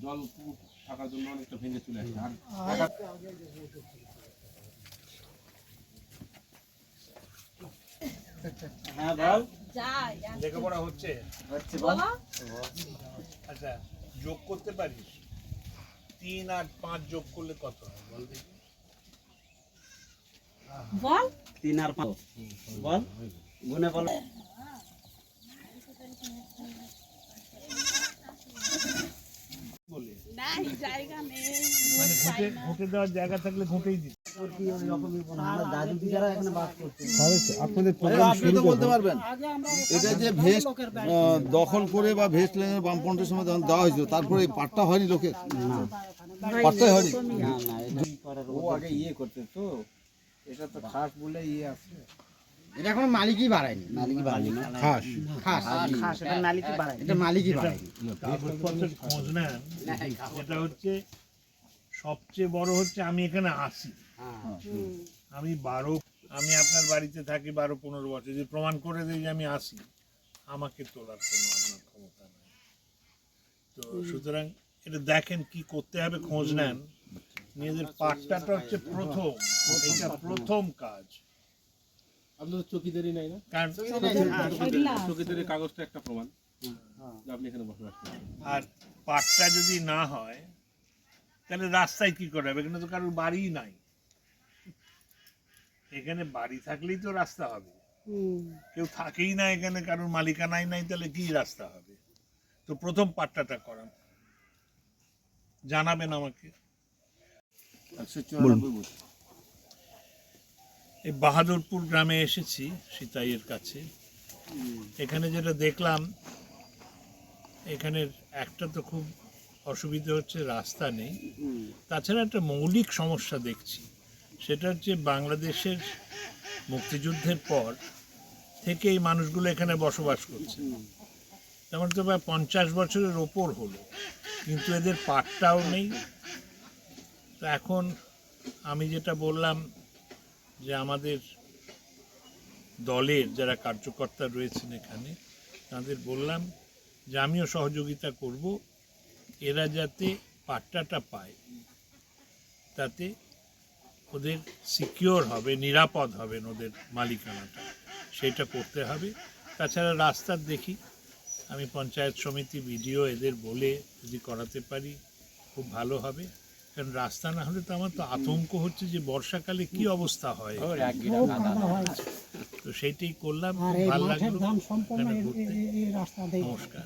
জল থাকার জন্য অনেকটা ভেঙে চলে আসে। হ্যাঁ বল, লেখাপড়া হচ্ছে বল। আচ্ছা, যোগ করতে পারিস? 3 আর 5 যোগ করলে কত হয় বল দেখি? বল 3 আর 5 বল, গুনে বল। নাই জায়গা নেই, মানে ঘুঁটে দেওয়ার জায়গা থাকলে ঘুঁটেই দিত। দাদু দিদারা এখানে বাস করছে। আপনি তো বলতে পারবেন এটা যে ভেস্ট দখল করে বা ভেস্ট লাইনের বামপন্থের সময় যখন দেওয়া হয়েছিল তারপরে এই পাট্টা হয়নি লোকের, পাট্টাই হয়নি। না না, ও আগে ইয়ে করতে তো, এটা তো খাস বলে ইয়ে আছে। এটা এখন মালিকই বাড়ায়নি, মালিকই বাড়ি না, খাস খাস এটা মালিকই বাড়ায়নি, এটা মালিকই বাড়ায়নি। কাগজপত্রের খোঁজ নেন, যেটা হচ্ছে সবচেয়ে বড় হচ্ছে আমি এখানে আসি, আমি আপনার বাড়িতে থাকি 12-15 বছর, যদি প্রমাণ করে দিই যে আমি আসি, আমাকে তোলার কোনো আপনার ক্ষমতা নেই। তো সুতরাং এটা দেখেন কি করতে হবে, খোঁজ নেন। নিজেদের পাট্টাটা হচ্ছে প্রথম, এটা প্রথম কাজ। আপনার তো চকিদারি নাই না? কারণ চকিদারি কাগজটা একটা প্রমাণ যে আপনি এখানে বসবাস করেন। আর পাট্টা যদি না হয় তাহলে রাস্তায় কি করে হবে? এখানে তো কারোর বাড়িই নাই। এখানে বাড়ি থাকলেই তো রাস্তা হবে, কেউ থাকেই না এখানে, কারোর মালিকানাই নাই, তাহলে কি রাস্তা হবে? তো প্রথম পাট্টাটা করান, জানাবেন আমাকে। এই বাহাদুরপুর গ্রামে এসেছি সিতাইয়ের কাছে। এখানে যেটা দেখলাম, এখানের একটা তো খুব অসুবিধা হচ্ছে, রাস্তা নেই। তাছাড়া একটা মৌলিক সমস্যা দেখছি, সেটা হচ্ছে বাংলাদেশের মুক্তিযুদ্ধের পর থেকে এই মানুষগুলো এখানে বসবাস করছে, তেমন তো প্রায় 50 বছরের ওপর হলো, কিন্তু এদের পাট্টাও নেই। তো এখন আমি যেটা বললাম যে আমাদের দলের যারা কার্যকর্তা রয়েছেন এখানে, তাদের বললাম যে আমিও সহযোগিতা করব, এরা যাতে পাট্টাটা পায়, তাতে ওদের সিকিওর হবে, নিরাপদ হবে ওদের মালিকানাটা, সেটা করতে হবে। তাছাড়া রাস্তার দেখি আমি পঞ্চায়েত সমিতি, বিডিও এদের বলে যদি করাতে পারি খুব ভালো হবে। কারণ রাস্তা না হলে তো আমার তো আতঙ্ক হচ্ছে যে বর্ষাকালে কি অবস্থা হয়। তো সেইটাই করলাম, ভালো লাগলো। নমস্কার।